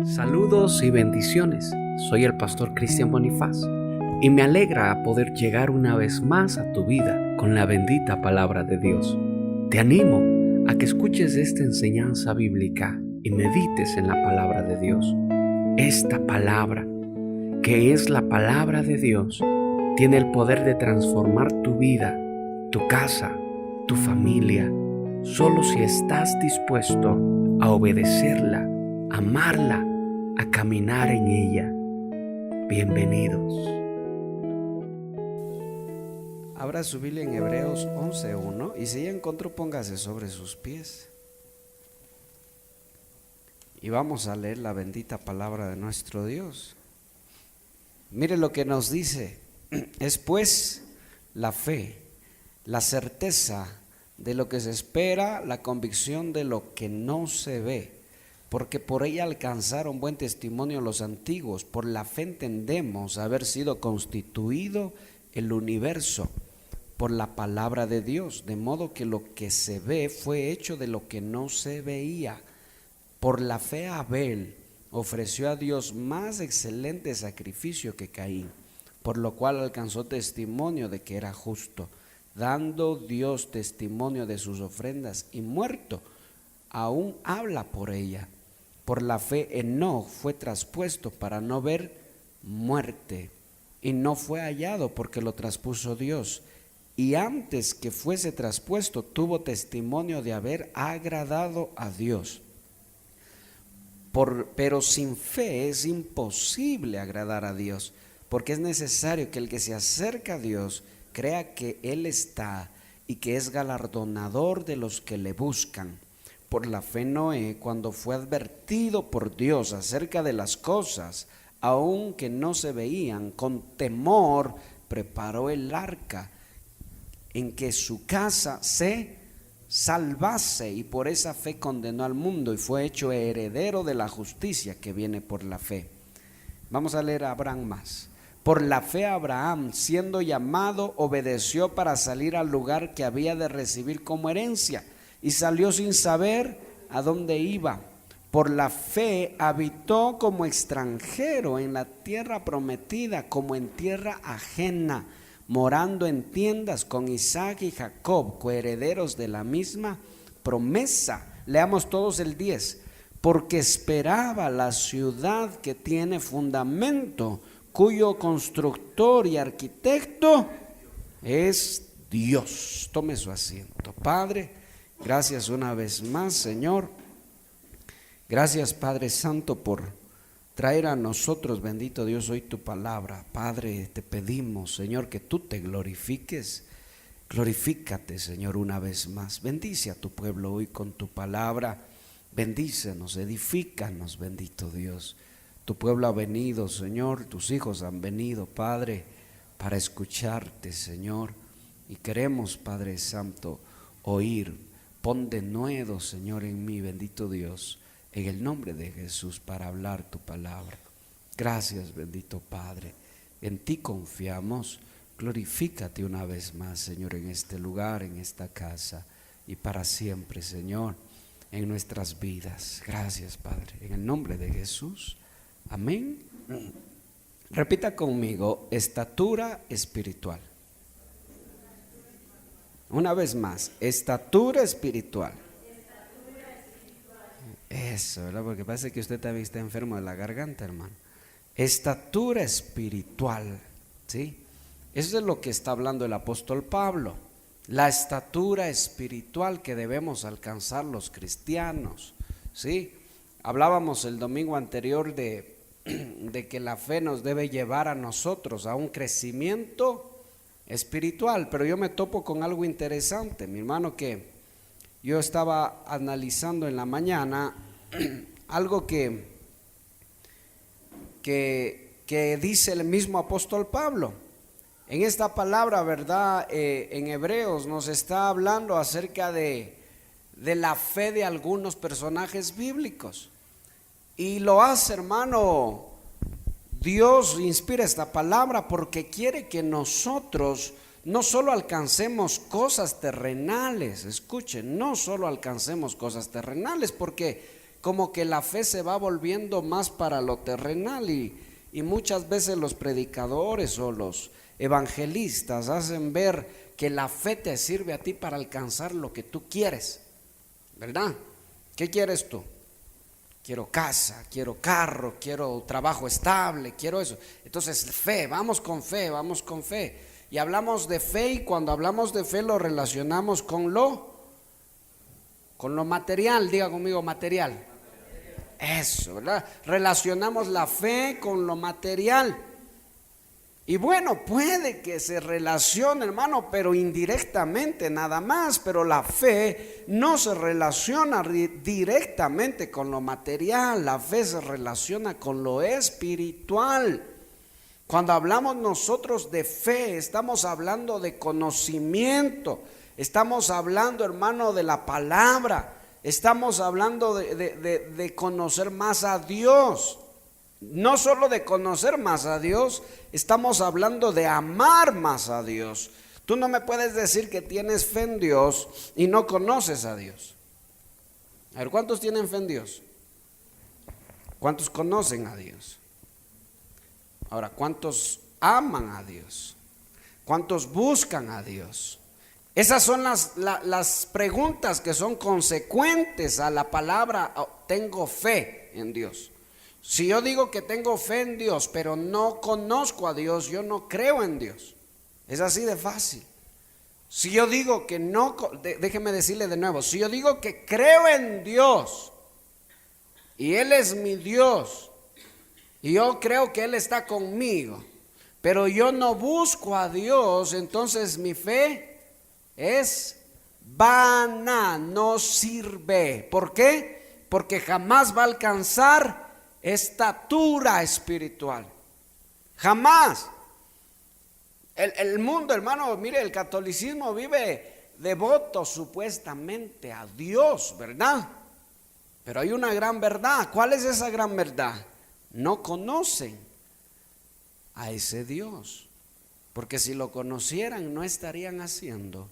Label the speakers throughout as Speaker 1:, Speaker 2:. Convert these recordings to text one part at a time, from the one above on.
Speaker 1: Saludos y bendiciones. Soy el pastor Cristian Bonifaz y me alegra poder llegar una vez más a tu vida con la bendita palabra de Dios. Te animo a que escuches esta enseñanza bíblica y medites en la palabra de Dios. Esta palabra, que es la palabra de Dios, tiene el poder de transformar tu vida, tu casa, tu familia, solo si estás dispuesto a obedecerla, a amarla, a caminar en ella. Bienvenidos.
Speaker 2: Abra su Biblia en Hebreos 11:1 y si ya encontró, póngase sobre sus pies. Y vamos a leer la bendita palabra de nuestro Dios. Mire lo que nos dice: es pues la fe, la certeza de lo que se espera, la convicción de lo que no se ve, porque por ella alcanzaron buen testimonio los antiguos. Por la fe entendemos haber sido constituido el universo por la palabra de Dios, de modo que lo que se ve fue hecho de lo que no se veía. Por la fe Abel ofreció a Dios más excelente sacrificio que Caín, por lo cual alcanzó testimonio de que era justo, dando Dios testimonio de sus ofrendas, y muerto aún habla por ella. Por la fe Enoc fue traspuesto para no ver muerte, y no fue hallado porque lo traspuso Dios, y antes que fuese traspuesto tuvo testimonio de haber agradado a Dios. Pero sin fe es imposible agradar a Dios, porque es necesario que el que se acerca a Dios crea que Él está y que es galardonador de los que le buscan. Por la fe Noé, cuando fue advertido por Dios acerca de las cosas, aunque no se veían, con temor preparó el arca en que su casa se salvase, y por esa fe condenó al mundo y fue hecho heredero de la justicia que viene por la fe. Vamos a leer a Abraham más. Por la fe Abraham, siendo llamado, obedeció para salir al lugar que había de recibir como herencia, y salió sin saber a dónde iba. Por la fe habitó como extranjero en la tierra prometida, como en tierra ajena, morando en tiendas con Isaac y Jacob, coherederos de la misma promesa. Leamos todos el 10. Porque esperaba la ciudad que tiene fundamento, cuyo constructor y arquitecto es Dios. Tome su asiento. Padre, gracias una vez más, Señor. Gracias, Padre Santo, por traer a nosotros, bendito Dios, hoy tu palabra. Padre, te pedimos, Señor, que tú te glorifiques. Glorifícate, Señor, una vez más. Bendice a tu pueblo hoy con tu palabra. Bendícenos, edifícanos, bendito Dios. Tu pueblo ha venido, Señor, tus hijos han venido, Padre, para escucharte, Señor. Y queremos, Padre Santo, oír. Pon de nuevo, Señor, en mí, bendito Dios, en el nombre de Jesús, para hablar tu palabra. Gracias, bendito Padre. En ti confiamos. Glorifícate una vez más, Señor, en este lugar, en esta casa, y para siempre, Señor, en nuestras vidas. Gracias, Padre. En el nombre de Jesús. Amén. Repita conmigo: estatura espiritual. Una vez más: estatura espiritual. Eso, ¿verdad? Porque parece que usted también está enfermo de la garganta, hermano. Estatura espiritual, ¿sí? Eso es lo que está hablando el apóstol Pablo. La estatura espiritual que debemos alcanzar los cristianos, ¿sí? Hablábamos el domingo anterior de que la fe nos debe llevar a nosotros a un crecimiento espiritual, pero yo me topo con algo interesante, mi hermano, que yo estaba analizando en la mañana algo que dice el mismo apóstol Pablo. En esta palabra, ¿verdad? En Hebreos nos está hablando acerca de la fe de algunos personajes bíblicos. Y lo hace, hermano. Dios inspira esta palabra porque quiere que nosotros no solo alcancemos cosas terrenales, escuchen, no solo alcancemos cosas terrenales, porque como que la fe se va volviendo más para lo terrenal y muchas veces los predicadores o los evangelistas hacen ver que la fe te sirve a ti para alcanzar lo que tú quieres, ¿verdad? ¿Qué quieres tú? Quiero casa, quiero carro, quiero trabajo estable, quiero eso. Entonces fe, vamos con fe, vamos con fe. Y hablamos de fe, y cuando hablamos de fe lo relacionamos con lo material. Diga conmigo, material. Eso, ¿verdad? Relacionamos la fe con lo material. Y bueno, puede que se relacione, hermano, pero indirectamente nada más. Pero la fe no se relaciona directamente con lo material. La fe se relaciona con lo espiritual. Cuando hablamos nosotros de fe, estamos hablando de conocimiento. Estamos hablando, hermano, de la palabra. Estamos hablando de conocer más a Dios. No solo de conocer más a Dios, estamos hablando de amar más a Dios. Tú no me puedes decir que tienes fe en Dios y no conoces a Dios. A ver, ¿cuántos tienen fe en Dios? ¿Cuántos conocen a Dios? Ahora, ¿cuántos aman a Dios? ¿Cuántos buscan a Dios? Esas son las preguntas que son consecuentes a la palabra tengo fe en Dios. Si yo digo que tengo fe en Dios, pero no conozco a Dios, yo no creo en Dios. Es así de fácil. Si yo digo que no, déjeme decirle de nuevo, si yo digo que creo en Dios y Él es mi Dios y yo creo que Él está conmigo, pero yo no busco a Dios, entonces mi fe es vana, no sirve. ¿Por qué? Porque jamás va a alcanzar estatura espiritual. Jamás. El mundo, hermano, mire, el catolicismo vive devoto supuestamente a Dios, ¿verdad? Pero hay una gran verdad. ¿Cuál es esa gran verdad? No conocen a ese Dios. Porque si lo conocieran, no estarían haciendo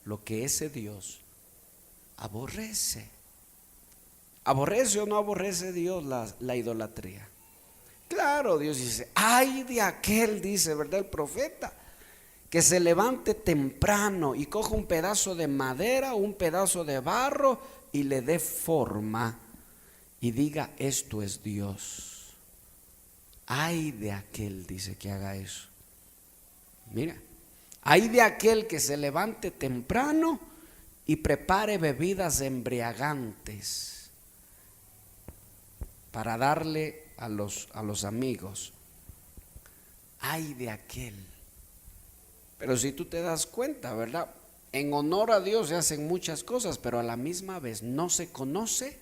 Speaker 2: lo que ese Dios aborrece. ¿Aborrece o no aborrece Dios la idolatría? Claro, Dios dice, ay de aquel, dice, ¿verdad? El profeta, que se levante temprano y coja un pedazo de madera, un pedazo de barro y le dé forma y diga, esto es Dios. Ay de aquel, dice, que haga eso. Mira, ay de aquel que se levante temprano y prepare bebidas embriagantes para darle a los amigos. Ay de aquel. Pero si tú te das cuenta, ¿verdad? En honor a Dios se hacen muchas cosas, pero a la misma vez no se conoce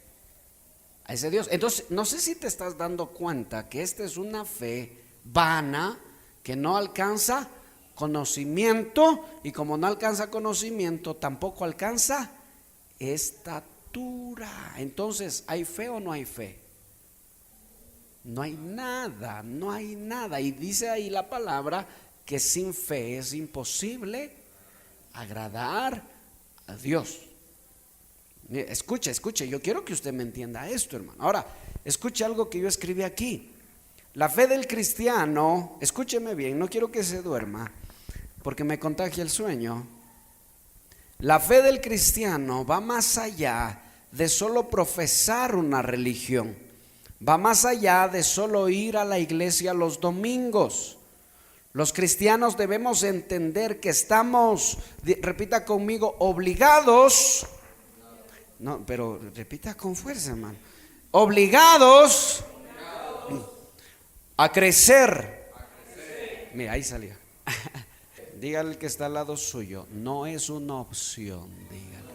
Speaker 2: a ese Dios. Entonces, no sé si te estás dando cuenta que esta es una fe vana que no alcanza conocimiento, y como no alcanza conocimiento, tampoco alcanza estatura. Entonces, ¿hay fe o no hay fe? No hay nada, no hay nada. Y dice ahí la palabra que sin fe es imposible agradar a Dios. Escuche, yo quiero que usted me entienda esto, hermano. Ahora, escuche algo que yo escribí aquí. La fe del cristiano, escúcheme bien, no quiero que se duerma porque me contagia el sueño. La fe del cristiano va más allá de solo profesar una religión. Va más allá de solo ir a la iglesia los domingos. Los cristianos debemos entender que estamos, repita conmigo, obligados. No, pero repita con fuerza, hermano. Obligados a crecer. Mira, ahí salió. Dígale al que está al lado suyo, no es una opción, dígale.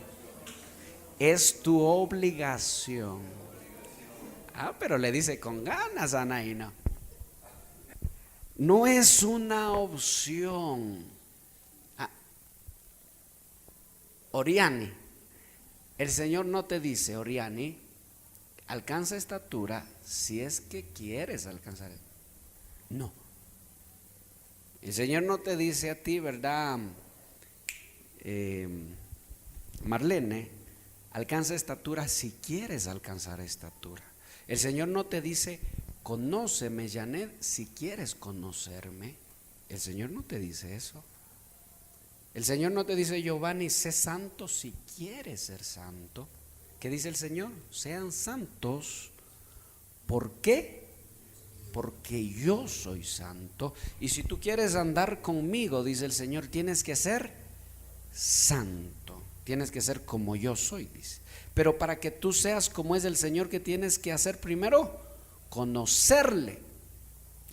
Speaker 2: Es tu obligación. Pero le dice con ganas, Anaína. No es una opción. Oriani, el Señor no te dice, Oriani, alcanza estatura si es que quieres alcanzar. No. El Señor no te dice a ti, ¿verdad? Marlene, Alcanza estatura si quieres alcanzar estatura. El Señor no te dice, conóceme, Janet, si quieres conocerme. El Señor no te dice eso. El Señor no te dice, Giovanni, sé santo si quieres ser santo. ¿Qué dice el Señor? Sean santos. ¿Por qué? Porque yo soy santo. Y si tú quieres andar conmigo, dice el Señor, tienes que ser santo. Tienes que ser como yo soy, dice. Pero para que tú seas como es el Señor, ¿qué tienes que hacer primero? Conocerle,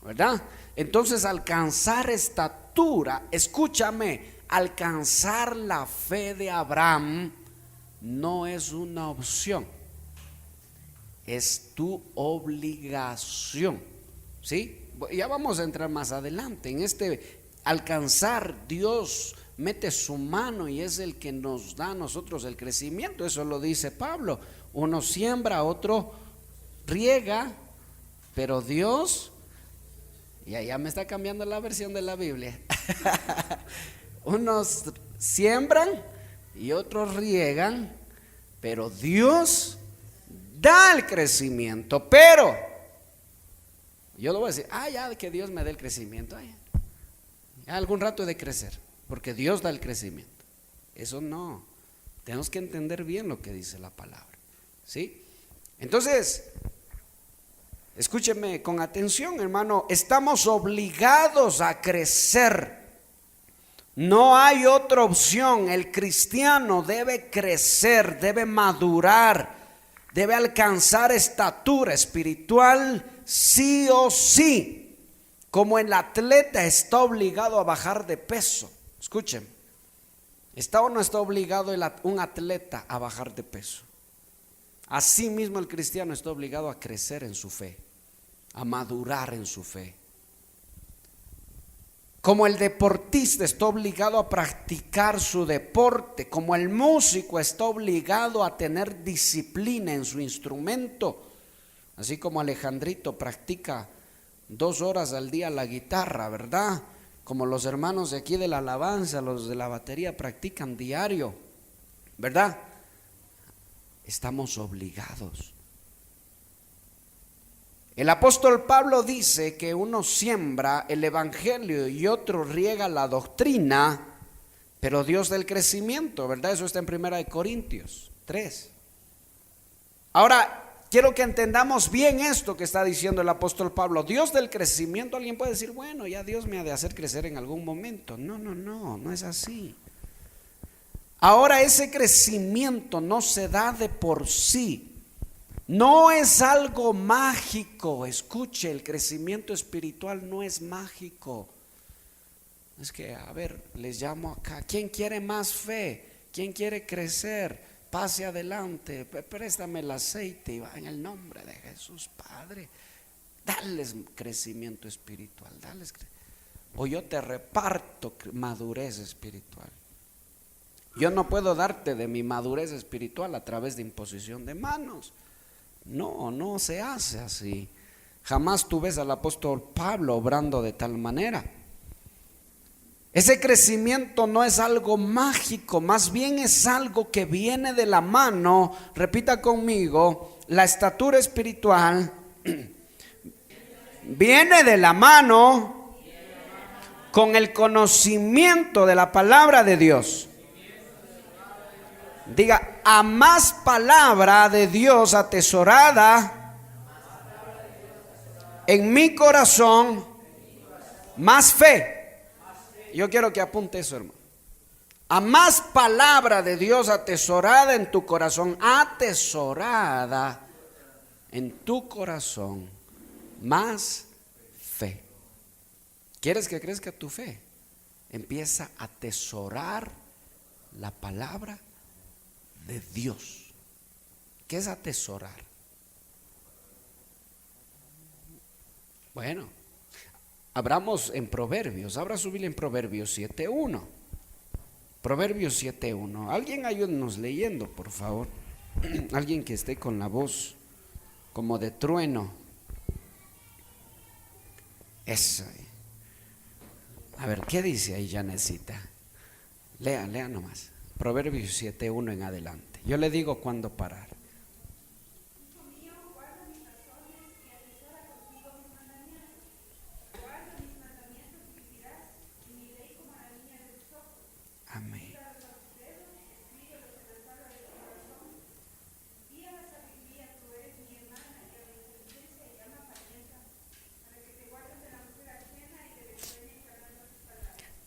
Speaker 2: ¿verdad? Entonces alcanzar estatura, escúchame, alcanzar la fe de Abraham no es una opción, es tu obligación, ¿sí? Ya vamos a entrar más adelante en este alcanzar. Dios mete su mano y es el que nos da a nosotros el crecimiento. Eso lo dice Pablo. Uno siembra, otro riega, pero Dios, ya me está cambiando la versión de la Biblia. Unos siembran y otros riegan, pero Dios da el crecimiento. Pero yo lo voy a decir, ya que Dios me dé el crecimiento, ya algún rato he de crecer, porque Dios da el crecimiento. Eso no, tenemos que entender bien lo que dice la palabra, ¿sí? Entonces, escúcheme con atención, hermano, estamos obligados a crecer. No hay otra opción. El cristiano debe crecer, debe madurar, debe alcanzar estatura espiritual sí o sí. Como el atleta está obligado a bajar de peso. Escuchen, ¿está o no está obligado un atleta a bajar de peso? Así mismo el cristiano está obligado a crecer en su fe, a madurar en su fe. Como el deportista está obligado a practicar su deporte, como el músico está obligado a tener disciplina en su instrumento, así como Alejandrito practica 2 horas al día la guitarra, ¿verdad? Como los hermanos de aquí de la alabanza, los de la batería practican diario, ¿verdad? Estamos obligados. El apóstol Pablo dice que uno siembra el evangelio y otro riega la doctrina, pero Dios da el crecimiento, ¿verdad? Eso está en 1 Corintios 3. Ahora, quiero que entendamos bien esto que está diciendo el apóstol Pablo. Dios del crecimiento. Alguien puede decir, bueno, ya Dios me ha de hacer crecer en algún momento. No es así. Ahora, ese crecimiento no se da de por sí. No es algo mágico. Escuche, el crecimiento espiritual no es mágico. Es que, a ver, les llamo acá. ¿Quién quiere más fe? ¿Quién quiere crecer? Pase adelante, préstame el aceite y va en el nombre de Jesús, Padre. Dales crecimiento espiritual, o yo te reparto madurez espiritual. Yo no puedo darte de mi madurez espiritual a través de imposición de manos. No se hace así. Jamás tú ves al apóstol Pablo obrando de tal manera. Ese crecimiento no es algo mágico, más bien es algo que viene de la mano. Repita conmigo, la estatura espiritual viene de la mano con el conocimiento de la palabra de Dios. Diga, a más palabra de Dios atesorada en mi corazón, más fe. Yo quiero que apunte eso, hermano. A más palabra de Dios atesorada en tu corazón, atesorada en tu corazón, más fe. ¿Quieres que crezca tu fe? Empieza a atesorar la palabra de Dios. ¿Qué es atesorar? Bueno, abramos en Proverbios. Abra su Biblia en Proverbios 7:1. Proverbios 7:1. Alguien ayúdenos leyendo, por favor. Alguien que esté con la voz como de trueno. Eso. A ver, ¿qué dice ahí, Janecita? Lea nomás. Proverbios 7:1 en adelante. Yo le digo cuándo parar. Amén.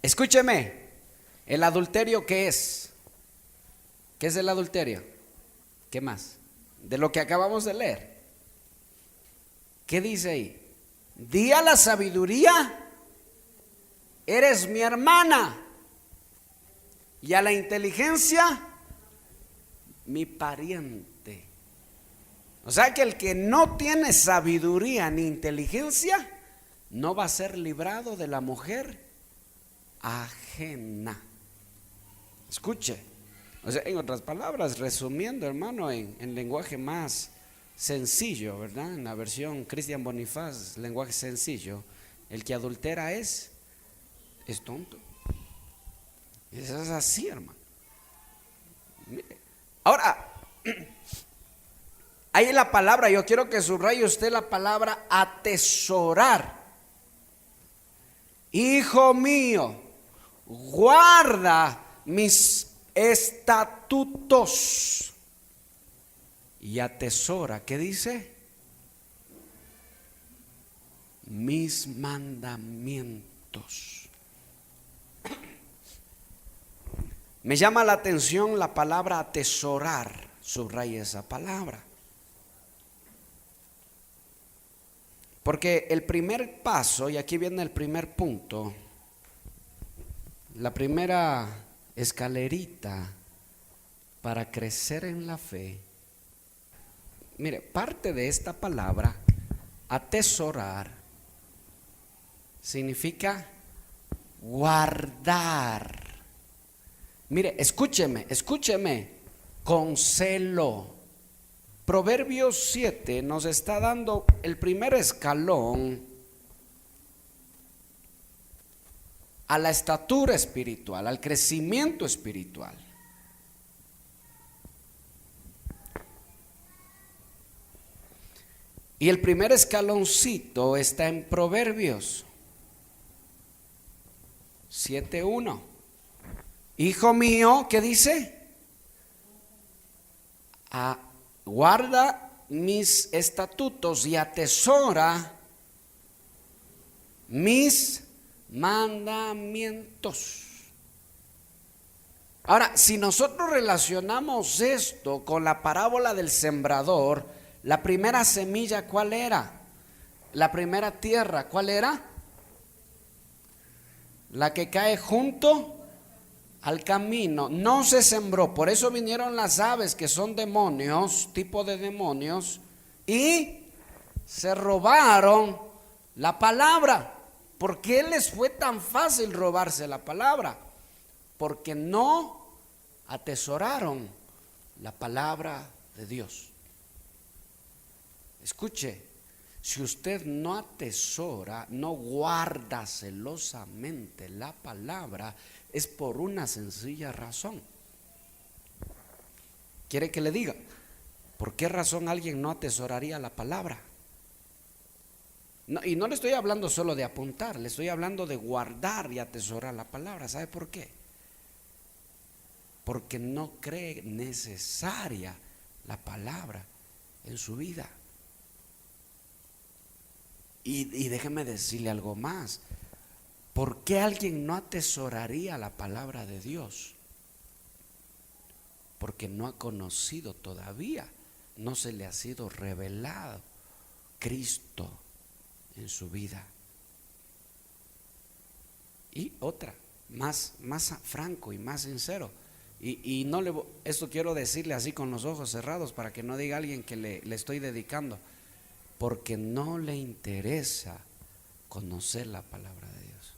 Speaker 2: Escúcheme, ¿el adulterio qué es? ¿Qué es el adulterio? ¿Qué más? De lo que acabamos de leer. ¿Qué dice ahí? Di a la sabiduría, eres mi hermana, y a la inteligencia, mi pariente. O sea que el que no tiene sabiduría ni inteligencia no va a ser librado de la mujer ajena. Escuche, o sea, en otras palabras, resumiendo, hermano, en lenguaje más sencillo, ¿verdad? En la versión Cristian Bonifaz, lenguaje sencillo, el que adultera es tonto. Eso es así, hermano. Mire. Ahora, ahí la palabra, yo quiero que subraye usted la palabra atesorar. Hijo mío, guarda mis estatutos y atesora, ¿qué dice? Mis mandamientos. Me llama la atención la palabra atesorar, subraya esa palabra. Porque el primer paso, y aquí viene el primer punto, la primera escalerita para crecer en la fe. Mire, parte de esta palabra, atesorar, significa guardar. Mire, escúcheme, con celo. Proverbios 7 nos está dando el primer escalón a la estatura espiritual, al crecimiento espiritual. Y el primer escaloncito está en Proverbios 7:1. Hijo mío, ¿qué dice? Guarda mis estatutos y atesora mis mandamientos. Ahora, si nosotros relacionamos esto con la parábola del sembrador, la primera semilla, ¿cuál era? La primera tierra, ¿cuál era? La que cae junto al camino, no se sembró. Por eso vinieron las aves, que son demonios, tipo de demonios, y se robaron la palabra. ¿Por qué les fue tan fácil robarse la palabra? Porque no atesoraron la palabra de Dios. Escuche, si usted no atesora, no guarda celosamente la palabra, es por una sencilla razón. ¿Quiere que le diga por qué razón alguien no atesoraría la palabra? No, y no le estoy hablando solo de apuntar, le estoy hablando de guardar y atesorar la palabra. ¿Sabe por qué? Porque no cree necesaria la palabra en su vida. Y déjeme decirle algo más. ¿Por qué alguien no atesoraría la palabra de Dios? Porque no ha conocido todavía, no se le ha sido revelado Cristo en su vida. Y otra, más franco y más sincero. Y no le, esto quiero decirle así con los ojos cerrados para que no diga alguien que le estoy dedicando. Porque no le interesa conocer la palabra de Dios.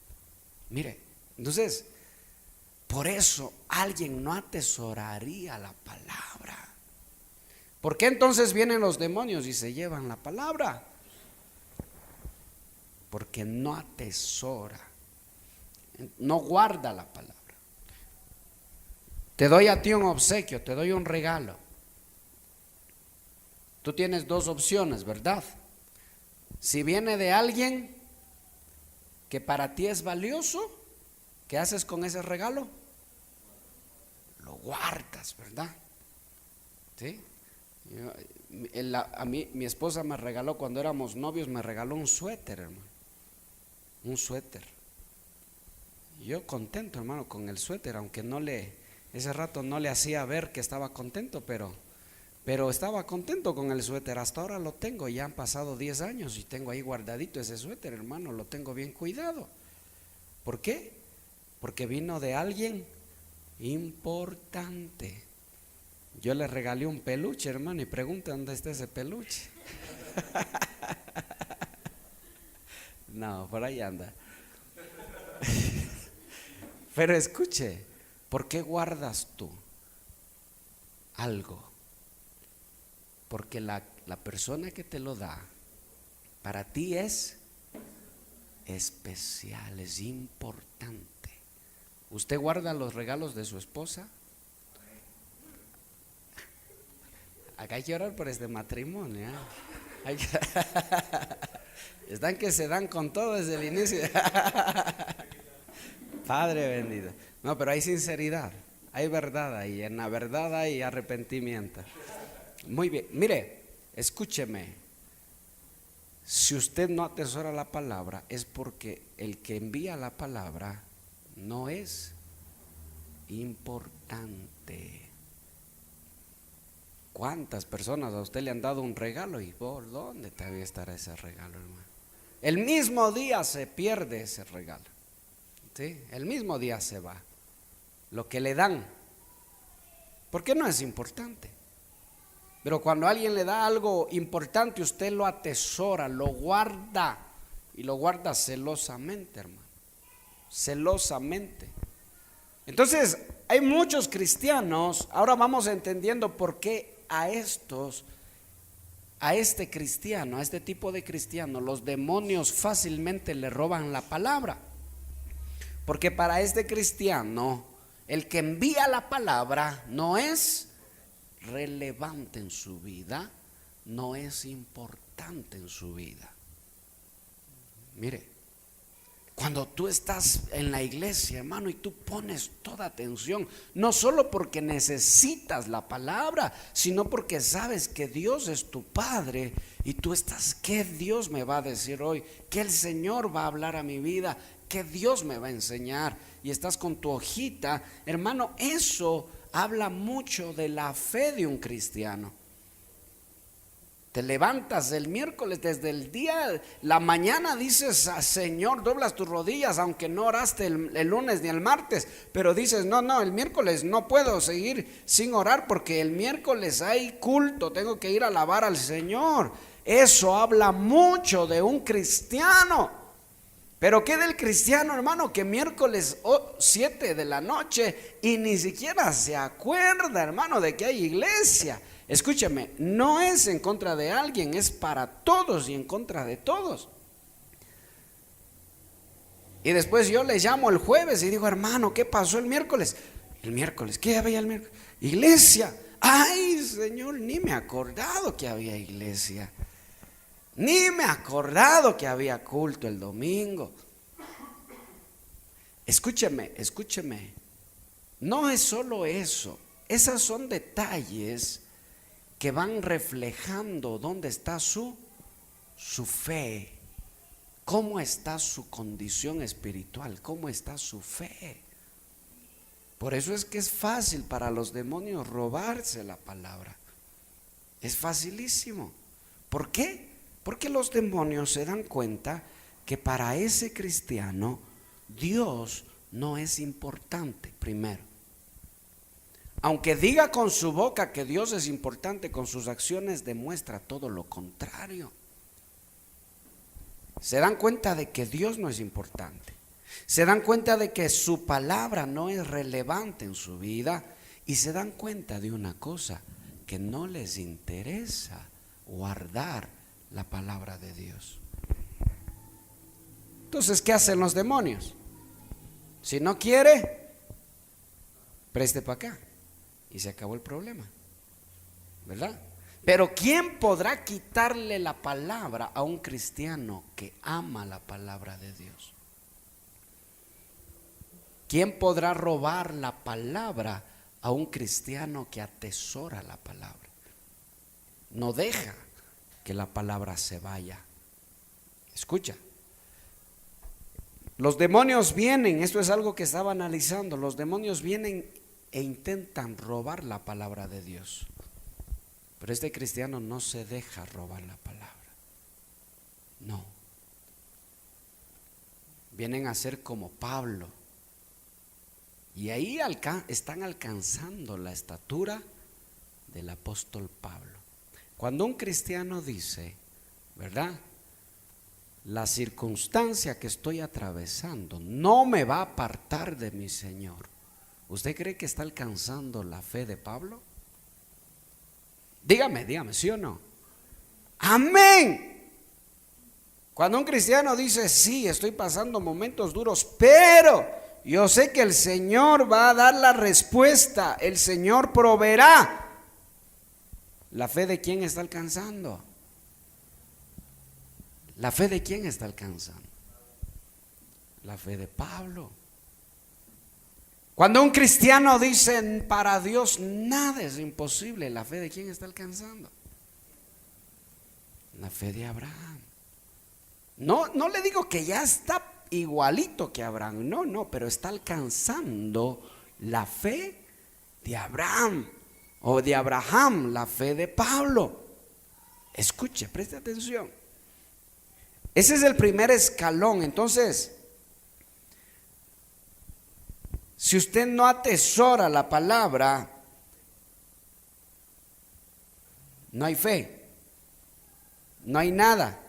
Speaker 2: Mire, entonces, por eso alguien no atesoraría la palabra. ¿Por qué entonces vienen los demonios y se llevan la palabra? Porque no atesora, no guarda la palabra. Te doy a ti un obsequio, te doy un regalo. Tú tienes dos opciones, ¿verdad? Si viene de alguien que para ti es valioso, ¿qué haces con ese regalo? Lo guardas, ¿verdad? ¿Sí? A mí, mi esposa me regaló, cuando éramos novios, me regaló un suéter, hermano. Un suéter. Yo contento, hermano, con el suéter, aunque ese rato no le hacía ver que estaba contento, pero estaba contento con el suéter. Hasta ahora lo tengo, ya han pasado 10 años y tengo ahí guardadito ese suéter, hermano, lo tengo bien cuidado. ¿Por qué? Porque vino de alguien importante. Yo le regalé un peluche, hermano, y pregunta dónde está ese peluche. No, por ahí anda. Pero escuche, ¿por qué guardas tú algo? Porque la persona que te lo da, para ti es especial, es importante. ¿Usted guarda los regalos de su esposa? Acá hay que orar por este matrimonio, ¿eh? Están que se dan con todo desde el inicio. Padre bendito. No, pero hay sinceridad, hay verdad ahí. En la verdad hay arrepentimiento. Muy bien, mire, escúcheme. Si usted no atesora la palabra, es porque el que envía la palabra no es importante. ¿Cuántas personas a usted le han dado un regalo y por dónde todavía estará ese regalo, hermano? El mismo día se pierde ese regalo, ¿sí? El mismo día se va. Lo que le dan, porque no es importante. Pero cuando alguien le da algo importante, usted lo atesora, lo guarda, y lo guarda celosamente, hermano, celosamente. Entonces, hay muchos cristianos, ahora vamos entendiendo por qué a este cristiano, a este tipo de cristiano, los demonios fácilmente le roban la palabra. Porque para este cristiano, el que envía la palabra no es relevante en su vida, no es importante en su vida. Mire, cuando tú estás en la iglesia, hermano, y tú pones toda atención, no solo porque necesitas la palabra, sino porque sabes que Dios es tu Padre y tú estás, ¿qué Dios me va a decir hoy? ¿Qué el Señor va a hablar a mi vida? ¿Qué Dios me va a enseñar? Y estás con tu hojita, hermano, eso habla mucho de la fe de un cristiano. Te levantas el miércoles, desde el día, la mañana dices, Señor, doblas tus rodillas, aunque no oraste el lunes ni el martes, pero dices, no, el miércoles no puedo seguir sin orar porque el miércoles hay culto, tengo que ir a alabar al Señor. Eso habla mucho de un cristiano. Pero ¿qué del cristiano, hermano, que miércoles 7 de la noche y ni siquiera se acuerda, hermano, de que hay iglesia? Escúcheme, no es en contra de alguien, es para todos y en contra de todos. Y después yo le llamo el jueves y digo, hermano, ¿qué pasó el miércoles? El miércoles, ¿qué había el miércoles? Iglesia. Ay, Señor, ni me he acordado que había iglesia. Ni me he acordado que había culto el domingo. Escúcheme. No es solo eso. Esas son detalles que van reflejando dónde está su fe, cómo está su condición espiritual, cómo está su fe. Por eso es que es fácil para los demonios robarse la palabra. Es facilísimo. ¿Por qué? Porque los demonios se dan cuenta que para ese cristiano Dios no es importante primero. Aunque diga con su boca que Dios es importante, con sus acciones demuestra todo lo contrario. Se dan cuenta de que Dios no es importante. Se dan cuenta de que su palabra no es relevante en su vida. Y se dan cuenta de una cosa, que no les interesa guardar la palabra de Dios. Entonces, ¿qué hacen los demonios? Si no quiere, preste para acá. y se acabó el problema, ¿verdad? Pero ¿quién podrá quitarle la palabra a un cristiano que ama la palabra de Dios? ¿Quién podrá robar la palabra a un cristiano que atesora la palabra? No deja que la palabra se vaya. Escucha. Los demonios vienen, esto es algo que estaba analizando, los demonios vienen e intentan robar la palabra de Dios. Pero este cristiano no se deja robar la palabra. No. Vienen a ser como Pablo. Y ahí están alcanzando la estatura del apóstol Pablo. Cuando un cristiano dice, ¿verdad? La circunstancia que estoy atravesando no me va a apartar de mi Señor. ¿Usted cree que está alcanzando la fe de Pablo? Dígame, ¿sí o no? Amén. Cuando un cristiano dice, sí, estoy pasando momentos duros, pero yo sé que el Señor va a dar la respuesta, el Señor proveerá. ¿La fe de quién está alcanzando? ¿La fe de quién está alcanzando? La fe de Pablo. Cuando un cristiano dice, para Dios nada es imposible, ¿la fe de quién está alcanzando? La fe de Abraham. No le digo que ya está igualito que Abraham, no, pero está alcanzando la fe de Abraham o de Abraham, la fe de Pablo. Escuche, preste atención. Ese es el primer escalón. Entonces, si usted no atesora la palabra, no hay fe, no hay nada.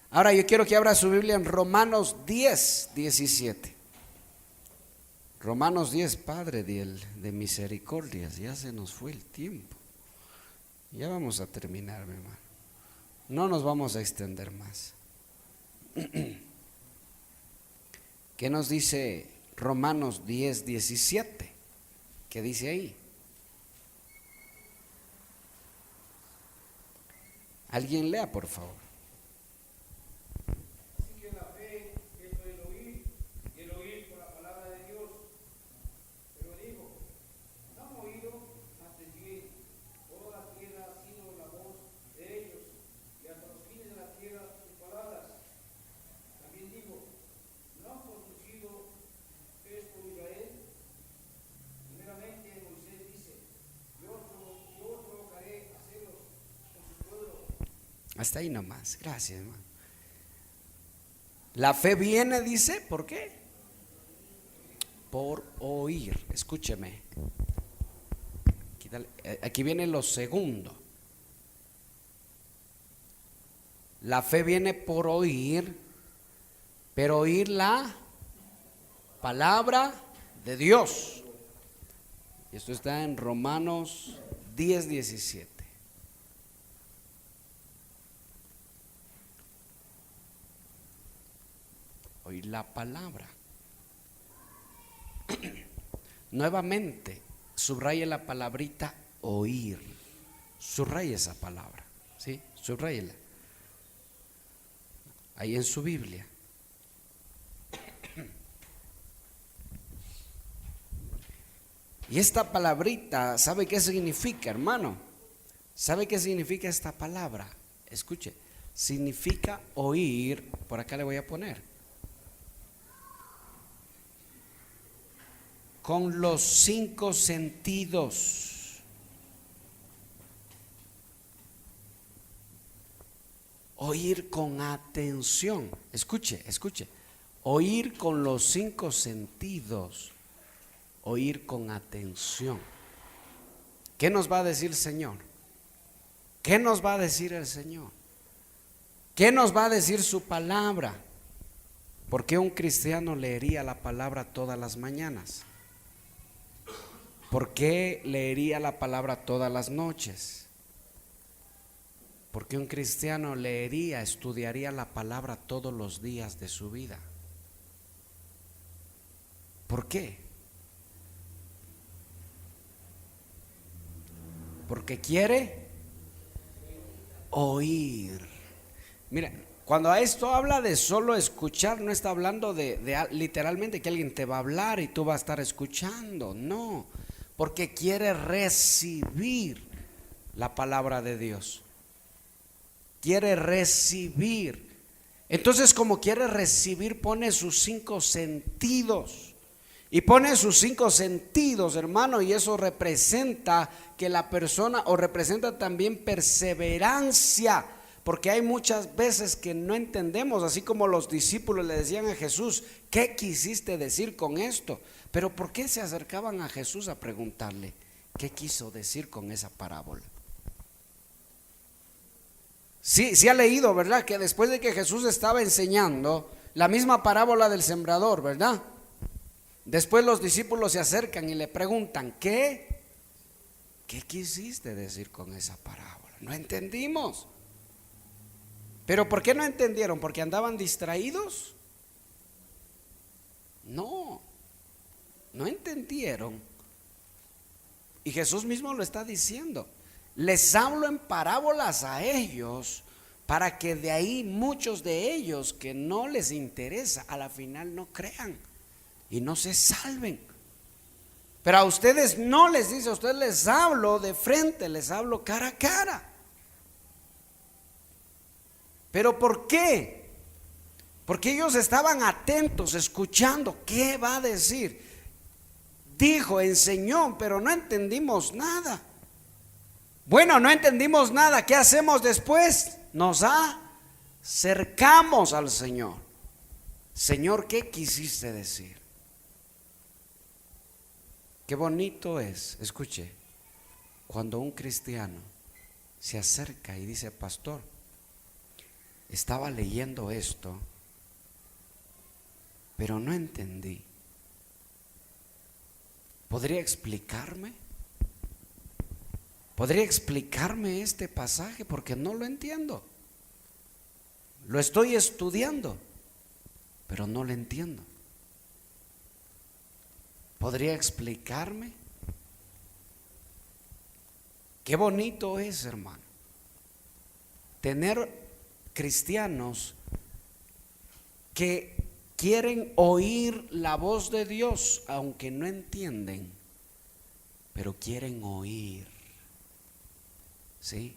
Speaker 2: Ahora yo quiero que abra su Biblia en Romanos 10, 17. Romanos 10, Padre de misericordias, ya se nos fue el tiempo. Ya vamos a terminar, mi hermano. No nos vamos a extender más. ¿Qué nos dice Romanos 10, 17? ¿Qué dice ahí? Alguien lea, por favor.
Speaker 3: Así que la fe es por el oír, y el oír por la palabra de Dios. Pero digo, no han oído antes bien, toda la tierra ha sido la voz de ellos, y hasta los fines de la tierra sus palabras. También digo, no han conocido qué es por Israel. Primeramente Moisés dice, yo provocaré a celos con su pueblo.
Speaker 2: Hasta ahí nomás, gracias, hermano. La fe viene, dice, ¿por qué? Por oír. Escúcheme. Aquí viene lo segundo. La fe viene por oír, pero oír la palabra de Dios. Y esto está en Romanos 10, 17. Oír la palabra. Nuevamente, subraye la palabrita oír. Subraye esa palabra, ¿sí? Subrayela. Ahí en su Biblia. Y esta palabrita, ¿sabe qué significa, hermano? ¿Sabe qué significa esta palabra? Escuche, significa oír, por acá le voy a poner, con los 5 sentidos. Oír con atención. Escuche, oír con los 5 sentidos. Oír con atención. ¿Qué nos va a decir el Señor? ¿Qué nos va a decir el Señor? ¿Qué nos va a decir su palabra? ¿Por qué un cristiano leería la palabra todas las mañanas? ¿Por qué leería la palabra todas las noches? ¿Por qué un cristiano estudiaría la palabra todos los días de su vida? ¿Por qué? porque quiere oír. Mira, cuando a esto habla de solo escuchar, no está hablando de literalmente que alguien te va a hablar y tú vas a estar escuchando. No, porque quiere recibir la palabra de Dios. Quiere recibir. Entonces, como quiere recibir, pone sus 5 sentidos. Y pone sus 5 sentidos, hermano, y eso representa que la persona, o representa también perseverancia, porque hay muchas veces que no entendemos, así como los discípulos le decían a Jesús, ¿qué quisiste decir con esto? Pero ¿por qué se acercaban a Jesús a preguntarle qué quiso decir con esa parábola? Sí ha leído, ¿verdad? Que después de que Jesús estaba enseñando la misma parábola del sembrador, ¿verdad? Después los discípulos se acercan y le preguntan, ¿qué quisiste decir con esa parábola? No entendimos. ¿Pero por qué no entendieron? ¿Porque andaban distraídos? No entendieron. Y Jesús mismo lo está diciendo. Les hablo en parábolas a ellos para que de ahí muchos de ellos que no les interesa a la final no crean y no se salven. Pero a ustedes no les dice, a ustedes les hablo de frente, les hablo cara a cara. ¿Pero por qué? Porque ellos estaban atentos, escuchando qué va a decir. Dijo, enseñó, pero no entendimos nada. Bueno, no entendimos nada. ¿Qué hacemos después? Nos acercamos al Señor. Señor, ¿qué quisiste decir? Qué bonito es, escuche, cuando un cristiano se acerca y dice, pastor, estaba leyendo esto, pero no entendí. ¿Podría explicarme? ¿Podría explicarme este pasaje? Porque no lo entiendo. Lo estoy estudiando, pero no lo entiendo. ¿Podría explicarme? Qué bonito es, hermano, tener cristianos que quieren oír la voz de Dios, aunque no entienden, pero quieren oír. ¿Sí?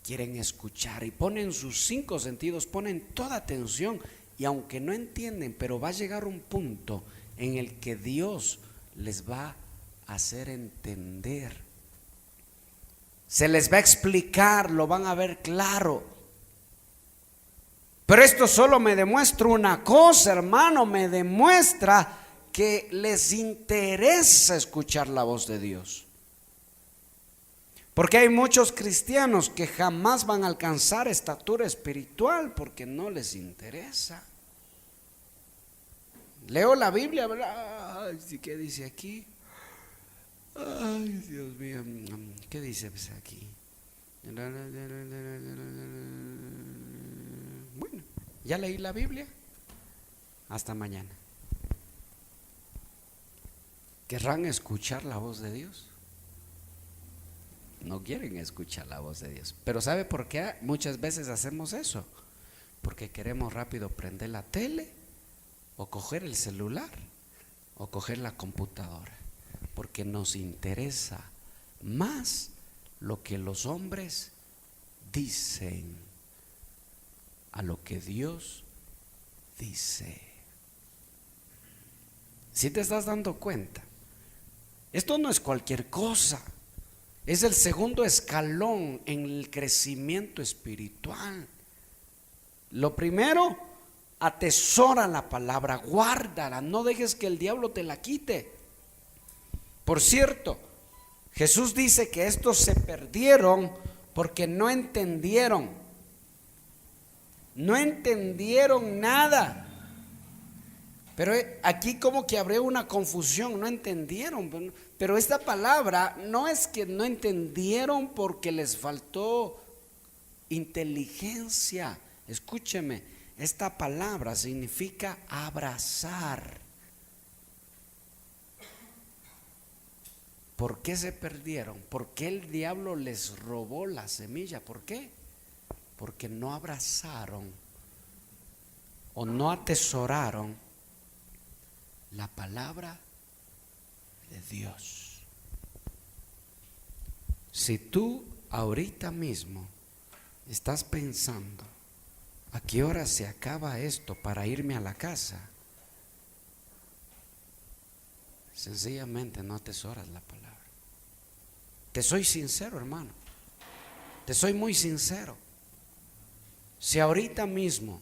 Speaker 2: Quieren escuchar y ponen sus 5 sentidos, ponen toda atención, y aunque no entienden, pero va a llegar un punto en el que Dios les va a hacer entender, se les va a explicar, lo van a ver claro. Pero esto solo me demuestra una cosa, hermano, me demuestra que les interesa escuchar la voz de Dios. Porque hay muchos cristianos que jamás van a alcanzar estatura espiritual porque no les interesa. Leo la Biblia, ¿verdad? Ay, ¿qué dice aquí? Ay, Dios mío, ¿qué dice aquí? Bueno, ya leí la Biblia. Hasta mañana. ¿Querrán escuchar la voz de Dios? No quieren escuchar la voz de Dios. Pero ¿sabe por qué muchas veces hacemos eso? Porque queremos rápido prender la tele, o coger el celular, o coger la computadora, porque nos interesa más lo que los hombres dicen a lo que Dios dice. ¿Sí te estás dando cuenta? Esto no es cualquier cosa. Es el segundo escalón en el crecimiento espiritual. Lo primero, atesora la palabra, guárdala, no dejes que el diablo te la quite. Por cierto, Jesús dice que estos se perdieron porque no entendieron nada. Pero aquí como que habría una confusión, no entendieron. Pero esta palabra no es que no entendieron porque les faltó inteligencia. Escúcheme, esta palabra significa abrazar. ¿Por qué se perdieron? ¿Por qué el diablo les robó la semilla? ¿Por qué? Porque no abrazaron o no atesoraron la palabra de Dios. Si tú ahorita mismo estás pensando, ¿a qué hora se acaba esto para irme a la casa? Sencillamente no atesoras la palabra. Te soy sincero, hermano. Te soy muy sincero. Si ahorita mismo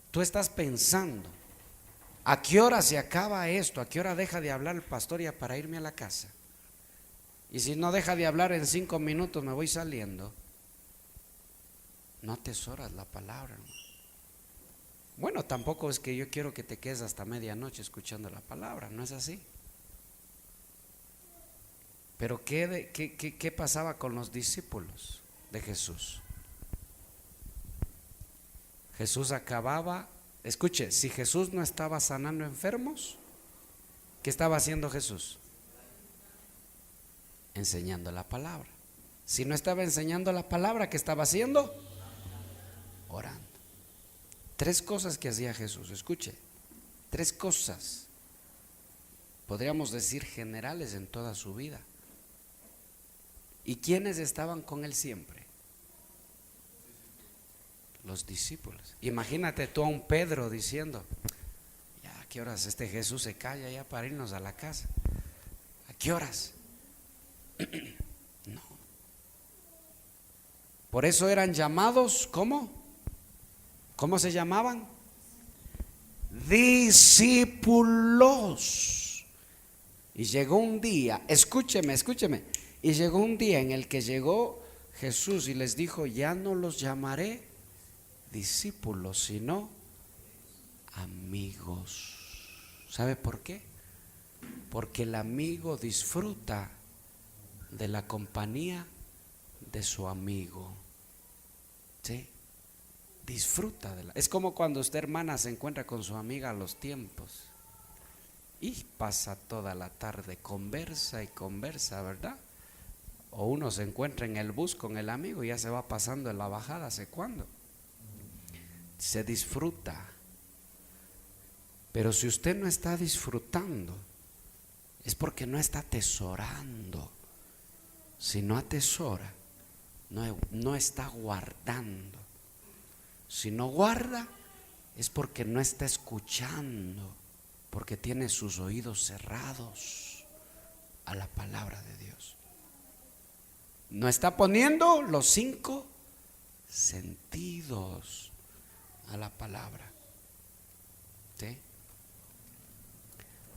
Speaker 2: tú estás pensando, ¿a qué hora se acaba esto? ¿A qué hora deja de hablar el pastor ya para irme a la casa? Y si no deja de hablar en 5 minutos me voy saliendo. No atesoras la palabra, hermano. Bueno, tampoco es que yo quiero que te quedes hasta medianoche escuchando la palabra, no es así. Pero ¿qué pasaba con los discípulos de Jesús? Jesús acababa, escuche, si Jesús no estaba sanando enfermos, ¿qué estaba haciendo Jesús? Enseñando la palabra. Si no estaba enseñando la palabra, ¿qué estaba haciendo? Orando. 3 cosas que hacía Jesús, escuche, 3 cosas, podríamos decir generales en toda su vida. ¿Y quiénes estaban con él siempre? Los discípulos. Imagínate tú a un Pedro diciendo, ya, ¿a qué horas este Jesús se calla ya para irnos a la casa? ¿A qué horas? No. Por eso eran llamados, ¿cómo? ¿Cómo se llamaban? Discípulos. Y llegó un día, escúcheme, y llegó un día en el que llegó Jesús y les dijo, ya no los llamaré discípulos, sino amigos. ¿Sabe por qué? Porque el amigo disfruta de la compañía de su amigo. ¿Sí? Disfruta de la. Es como cuando usted, hermana, se encuentra con su amiga a los tiempos y pasa toda la tarde, conversa y conversa, ¿verdad? O uno se encuentra en el bus con el amigo y ya se va pasando en la bajada, ¿hace cuándo? Se disfruta. Pero si usted no está disfrutando, es porque no está atesorando. Si no atesora, no está guardando. Si no guarda, es porque no está escuchando, porque tiene sus oídos cerrados a la palabra de Dios. No está poniendo los 5 sentidos a la palabra. ¿Sí?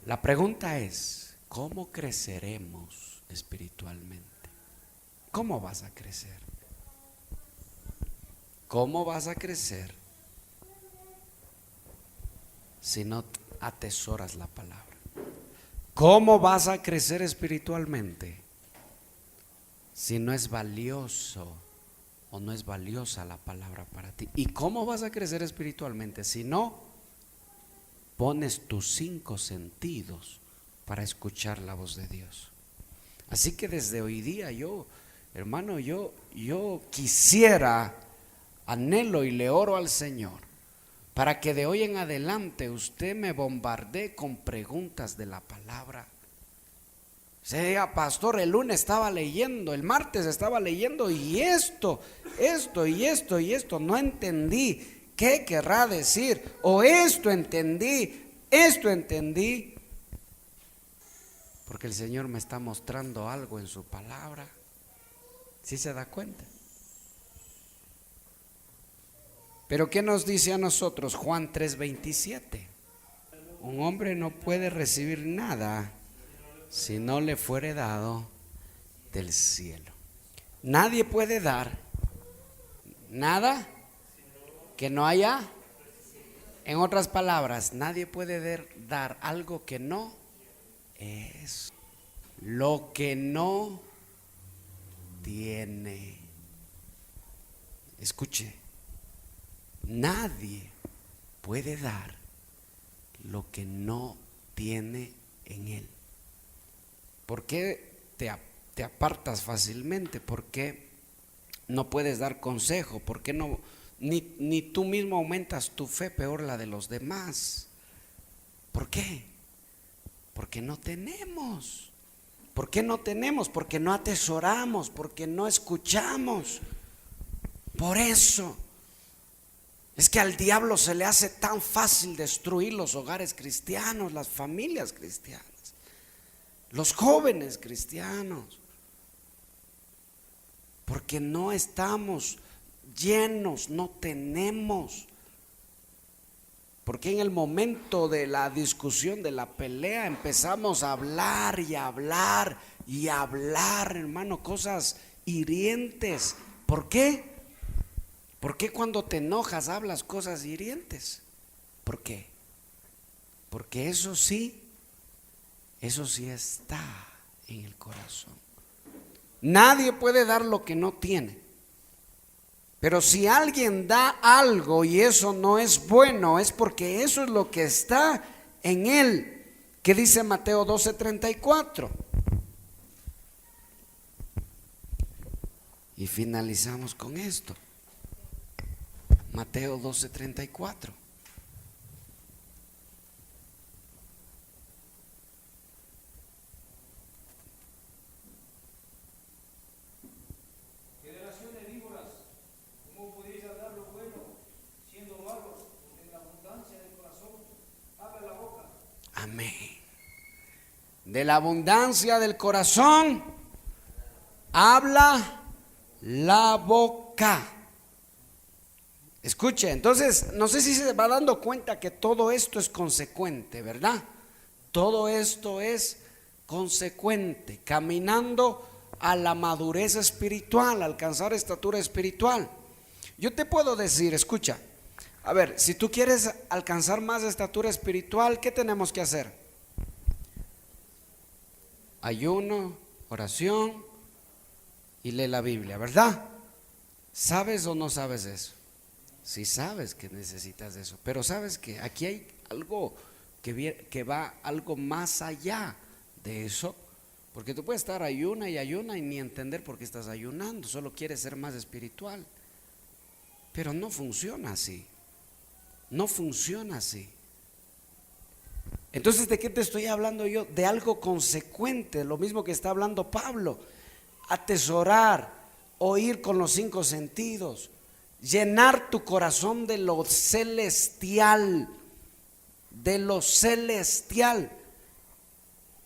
Speaker 2: La pregunta es, ¿cómo creceremos espiritualmente? ¿Cómo vas a crecer? ¿Cómo vas a crecer si no atesoras la palabra? ¿Cómo vas a crecer espiritualmente si no es valioso o no es valiosa la palabra para ti? ¿Y cómo vas a crecer espiritualmente si no pones tus 5 sentidos para escuchar la voz de Dios? Así que desde hoy día yo, hermano, yo quisiera, anhelo y le oro al Señor para que de hoy en adelante usted me bombardee con preguntas de la palabra. Se diga, pastor, el lunes estaba leyendo, el martes estaba leyendo y esto, no entendí. ¿Qué querrá decir? O esto entendí. Porque el Señor me está mostrando algo en su palabra. ¿Sí se da cuenta? Pero ¿qué nos dice a nosotros Juan 3:27? Un hombre no puede recibir nada si no le fuere dado del cielo. Nadie puede dar nada que no haya. En otras palabras, nadie puede dar algo que no es. Lo que no tiene. Escuche, nadie puede dar lo que no tiene en él. ¿Por qué te apartas fácilmente? ¿Por qué no puedes dar consejo? ¿Por qué no, ni tú mismo aumentas tu fe, peor la de los demás? ¿Por qué? Porque no tenemos. ¿Por qué no tenemos? Porque no atesoramos, porque no escuchamos. Por eso es que al diablo se le hace tan fácil destruir los hogares cristianos, las familias cristianas, los jóvenes cristianos, porque no estamos llenos, no tenemos. Porque en el momento de la discusión, de la pelea, empezamos a hablar y a hablar y a hablar, hermano, cosas hirientes. ¿Por qué? ¿Por qué cuando te enojas hablas cosas hirientes? ¿Por qué? Porque eso sí está en el corazón. Nadie puede dar lo que no tiene. Pero si alguien da algo y eso no es bueno, es porque eso es lo que está en él. ¿Qué dice Mateo 12:34? Y finalizamos con esto. Mateo 12:34. Amén. De la abundancia del corazón habla la boca. Escuche, entonces, no sé si se va dando cuenta que todo esto es consecuente, ¿verdad? Todo esto es consecuente, caminando a la madurez espiritual, a alcanzar estatura espiritual. Yo te puedo decir, escucha, a ver, si tú quieres alcanzar más estatura espiritual, ¿qué tenemos que hacer? Ayuno, oración y lee la Biblia, ¿verdad? ¿Sabes o no sabes eso? Sí sabes que necesitas eso, pero sabes que aquí hay algo que va algo más allá de eso, porque tú puedes estar ayuna y ni entender por qué estás ayunando, solo quieres ser más espiritual, pero no funciona así. No funciona así. Entonces, ¿de qué te estoy hablando yo? De algo consecuente, lo mismo que está hablando Pablo. Atesorar, oír con los 5 sentidos, llenar tu corazón de lo celestial, de lo celestial.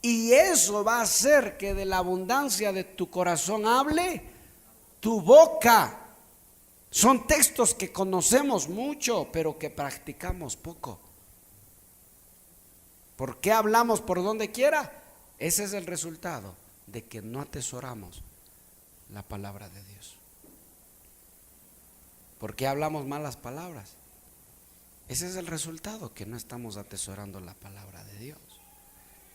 Speaker 2: Y eso va a hacer que de la abundancia de tu corazón hable tu boca. Son textos que conocemos mucho, pero que practicamos poco. ¿Por qué hablamos por donde quiera? Ese es el resultado de que no atesoramos la palabra de Dios. ¿Por qué hablamos malas palabras? Ese es el resultado, que no estamos atesorando la palabra de Dios.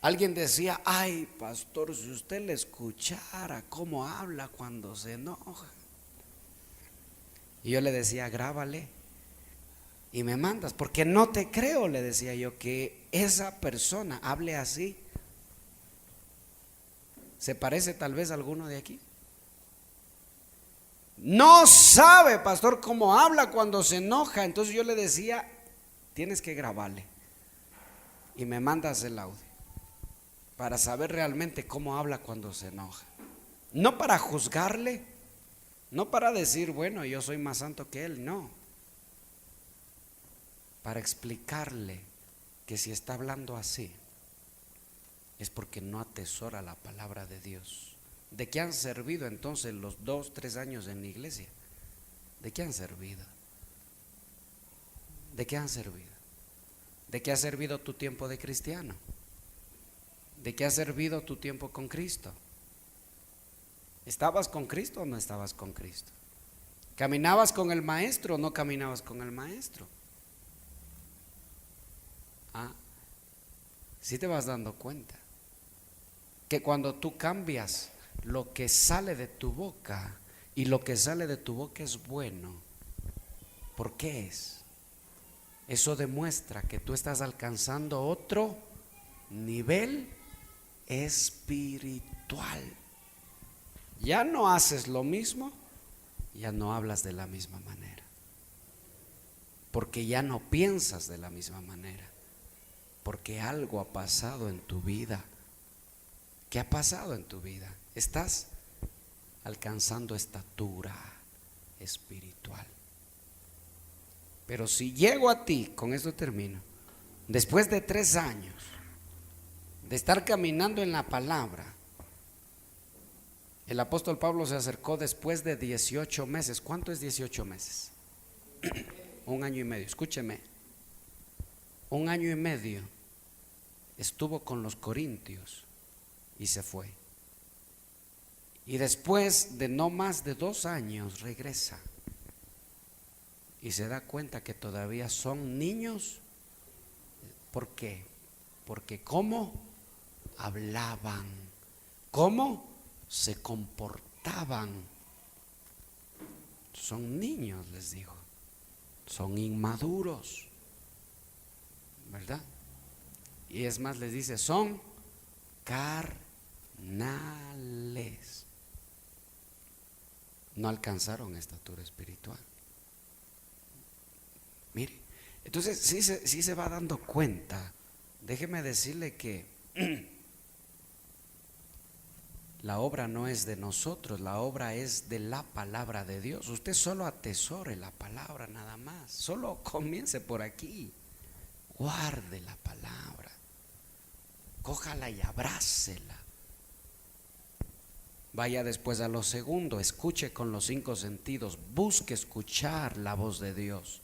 Speaker 2: Alguien decía, ay, pastor, si usted le escuchara cómo habla cuando se enoja. Y yo le decía, grábale y me mandas, porque no te creo, le decía yo, que esa persona hable así. ¿Se parece tal vez a alguno de aquí? No sabe, pastor, cómo habla cuando se enoja. Entonces yo le decía, tienes que grabarle y me mandas el audio para saber realmente cómo habla cuando se enoja. No para juzgarle, no para decir, bueno, yo soy más santo que él, no. Para explicarle que si está hablando así, es porque no atesora la palabra de Dios. ¿De qué han servido entonces los 2, 3 años en la iglesia? ¿De qué han servido? ¿De qué han servido? ¿De qué ha servido tu tiempo de cristiano? ¿De qué ha servido tu tiempo con Cristo? ¿Estabas con Cristo o no estabas con Cristo? ¿Caminabas con el maestro o no caminabas con el maestro? ¿Sí te vas dando cuenta que cuando tú cambias lo que sale de tu boca, y lo que sale de tu boca es bueno? ¿Por qué es? Eso demuestra que tú estás alcanzando otro nivel espiritual. ya no haces lo mismo, ya no hablas de la misma manera, porque ya no piensas de la misma manera, porque algo ha pasado en tu vida. ¿Qué ha pasado en tu vida? Estás alcanzando estatura espiritual. Pero si llego a ti, con esto termino, después de 3 años de estar caminando en la palabra, el apóstol Pablo se acercó después de 18 meses. ¿Cuánto es 18 meses? 1 año y medio. Escúcheme, 1 año y medio estuvo con los corintios y se fue. Y después de no más de 2 años regresa y se da cuenta que todavía son niños. ¿Por qué? Porque cómo hablaban, cómo se comportaban. Son niños, les digo, son inmaduros, ¿verdad? Y es más, les dice, son carnales. No alcanzaron estatura espiritual. Mire, entonces sí se va dando cuenta. Déjeme decirle que la obra no es de nosotros, la obra es de la palabra de Dios. Usted solo atesore la palabra nada más, solo comience por aquí, guarde la palabra, cójala y abrácela. Vaya después a lo segundo, escuche con los 5 sentidos, busque escuchar la voz de Dios.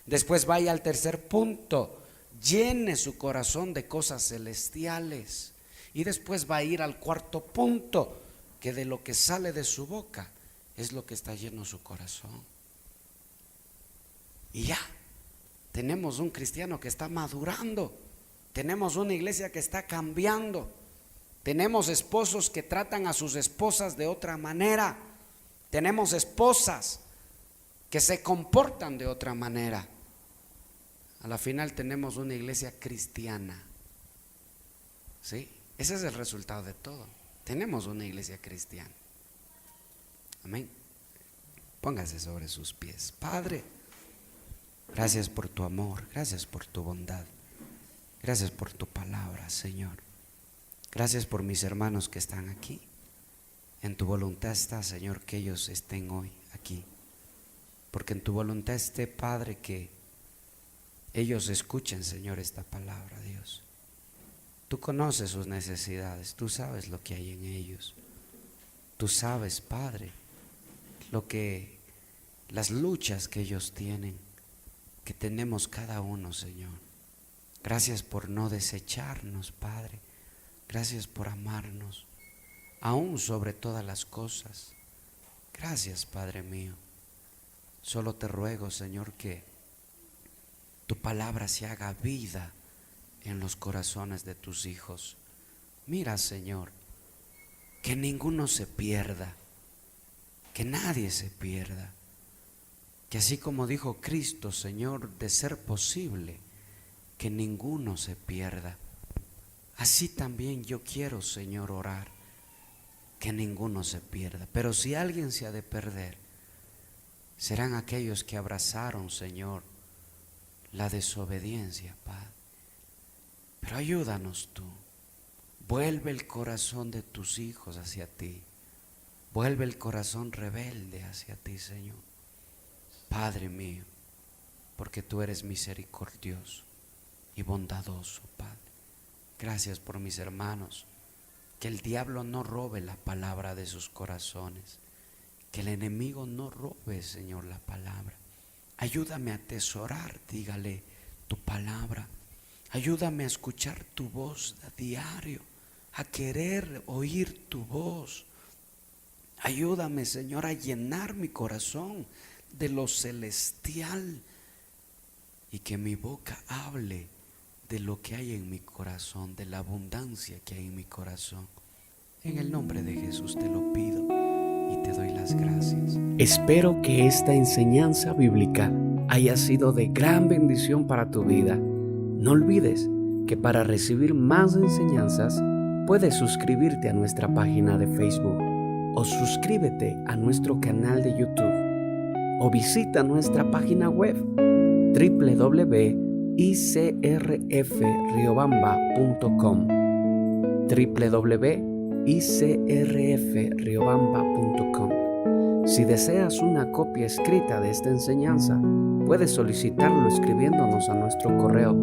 Speaker 2: Después vaya al tercer punto, llene su corazón de cosas celestiales. Y después va a ir al cuarto punto, que de lo que sale de su boca es lo que está lleno su corazón. Y ya, tenemos un cristiano que está madurando, tenemos una iglesia que está cambiando, tenemos esposos que tratan a sus esposas de otra manera, tenemos esposas que se comportan de otra manera. A la final tenemos una iglesia cristiana, ¿sí? Ese es el resultado de todo. Tenemos una iglesia cristiana. Amén. Póngase sobre sus pies. Padre, gracias por tu amor, gracias por tu bondad, gracias por tu palabra, Señor. Gracias por mis hermanos que están aquí. En tu voluntad está, Señor, que ellos estén hoy aquí. Porque en tu voluntad esté, Padre, que ellos escuchen, Señor, esta palabra, Dios. Tú conoces sus necesidades, tú sabes lo que hay en ellos. Tú sabes, Padre, las luchas que ellos tienen, que tenemos cada uno, Señor. Gracias por no desecharnos, Padre. Gracias por amarnos, aún sobre todas las cosas. Gracias, Padre mío. Solo te ruego, Señor, que tu palabra se haga vida en los corazones de tus hijos. Mira, Señor, que ninguno se pierda, que nadie se pierda, que así como dijo Cristo, Señor, de ser posible, que ninguno se pierda. Así también yo quiero, Señor, orar, que ninguno se pierda. Pero si alguien se ha de perder, serán aquellos que abrazaron, Señor, la desobediencia, Padre. Pero ayúdanos tú, vuelve el corazón de tus hijos hacia ti, vuelve el corazón rebelde hacia ti, Señor, Padre mío, porque tú eres misericordioso y bondadoso, Padre. Gracias por mis hermanos, que el diablo no robe la palabra de sus corazones, que el enemigo no robe, Señor, la palabra. Ayúdame a atesorar, dígale, tu palabra. Ayúdame a escuchar tu voz a diario, a querer oír tu voz. Ayúdame, Señor, a llenar mi corazón de lo celestial y que mi boca hable de lo que hay en mi corazón, de la abundancia que hay en mi corazón. En el nombre de Jesús te lo pido y te doy las gracias.
Speaker 1: Espero que esta enseñanza bíblica haya sido de gran bendición para tu vida. No olvides que para recibir más enseñanzas puedes suscribirte a nuestra página de Facebook. o suscríbete a nuestro canal de YouTube o visita nuestra página web www.icrfriobamba.com www.icrfriobamba.com. Si deseas una copia escrita de esta enseñanza, puedes solicitarlo escribiéndonos a nuestro correo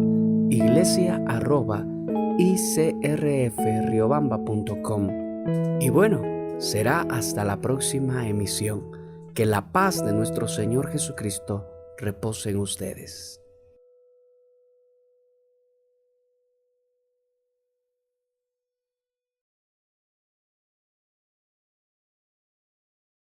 Speaker 1: iglesia@icrfriobamba.com. Y bueno, será hasta la próxima emisión. Que la paz de nuestro Señor Jesucristo repose en ustedes.